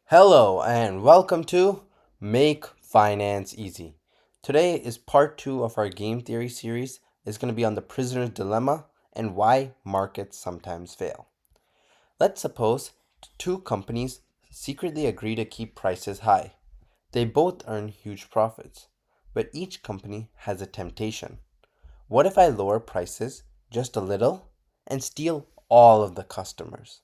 Hello and welcome to Make Finance Easy. Today is part 2 of our game theory series. It's going to be on the prisoner's dilemma and why markets sometimes fail. Let's suppose two companies secretly agree to keep prices high. They both earn huge profits, but each company has a temptation. What if I lower prices just a little and steal all of the customers?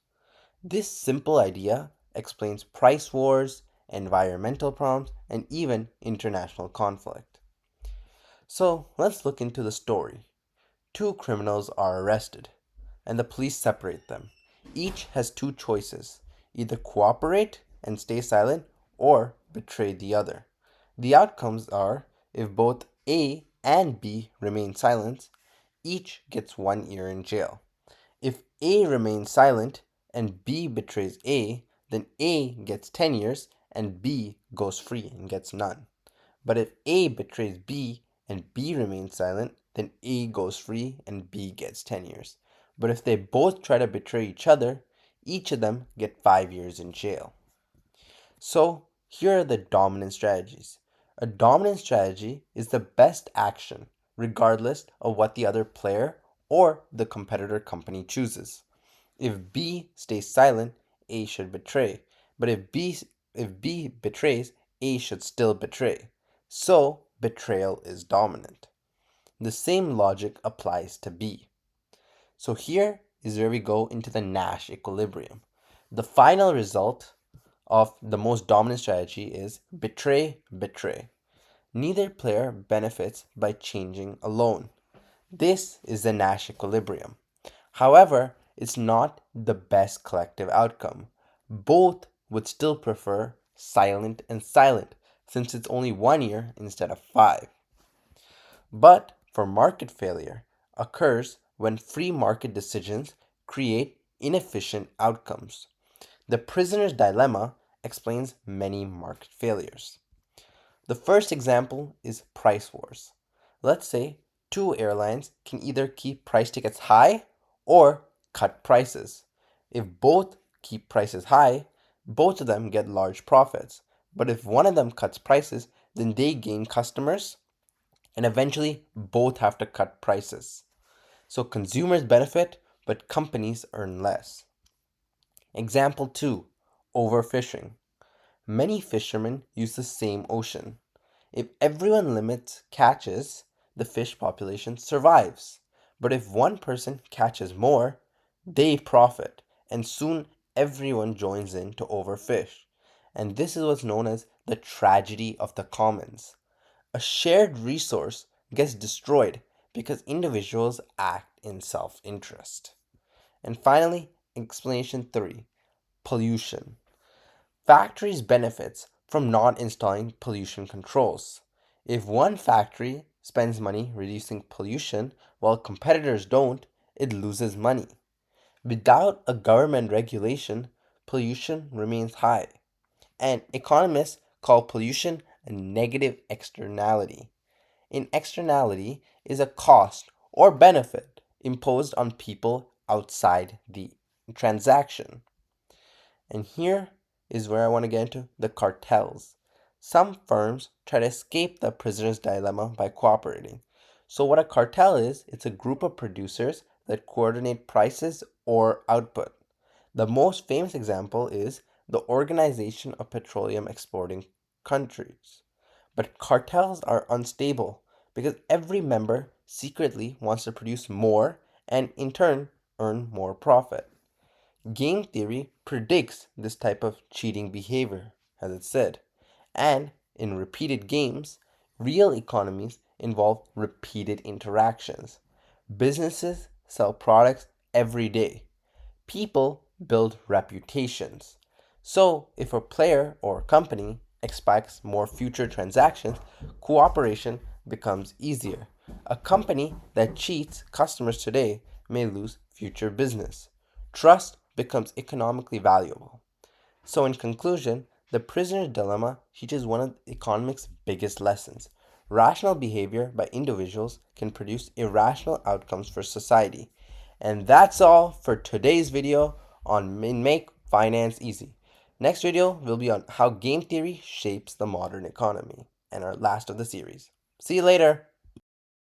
This simple idea explains price wars, environmental problems, and even international conflict. So let's look into the story. Two criminals are arrested, and the police separate them. Each has two choices: either cooperate and stay silent, or betray the other. The outcomes are: if both A and B remain silent, each gets 1 year in jail. If A remains silent and B betrays A, then A gets 10 years and B goes free and gets none. But if A betrays B and B remains silent, then A goes free and B gets 10 years. But if they both try to betray each other, each of them get 5 years in jail. So here are the dominant strategies. A dominant strategy is the best action, regardless of what the other player or the competitor company chooses. If B stays silent, A should betray. But if B betrays, A should still betray. So betrayal is dominant. The same logic applies to B. So here is where we go into the Nash equilibrium. The final result of the most dominant strategy is betray, betray. Neither player benefits by changing alone. This is the Nash equilibrium. However, it's not the best collective outcome. Both would still prefer silent and silent, since it's only 1 year instead of 5. But for market failure occurs when free market decisions create inefficient outcomes. The prisoner's dilemma explains many market failures. The first example is price wars. Let's say two airlines can either keep price tickets high or cut prices. If both keep prices high, both of them get large profits. But if one of them cuts prices, then they gain customers and eventually both have to cut prices. So consumers benefit, but companies earn less. Example 2, overfishing. Many fishermen use the same ocean. If everyone limits catches, the fish population survives. But if one person catches more, they profit, and soon everyone joins in to overfish. And this is what's known as the tragedy of the commons. A shared resource gets destroyed because individuals act in self interest. And finally, explanation 3, pollution. Factories benefits from not installing pollution controls. If one factory spends money reducing pollution while competitors don't, it loses money. Without a government regulation, pollution remains high. And economists call pollution a negative externality. An externality is a cost or benefit imposed on people outside the transaction. And here is where I want to get into the cartels. Some firms try to escape the prisoner's dilemma by cooperating. So, what a cartel is, it's a group of producers that coordinate prices or output. The most famous example is the Organization of Petroleum Exporting Countries. But cartels are unstable because every member secretly wants to produce more and in turn earn more profit. Game theory predicts this type of cheating behavior, as it said, and in repeated games, real economies involve repeated interactions. Businesses sell products every day. People build reputations. So, if a player or company expects more future transactions, cooperation becomes easier. A company that cheats customers today may lose future business. Trust becomes economically valuable. So, in conclusion, the prisoner's dilemma teaches one of economics' biggest lessons. Rational behavior by individuals can produce irrational outcomes for society. And that's all for today's video on Make Finance Easy. Next video will be on how game theory shapes the modern economy, and our last of the series. See you later!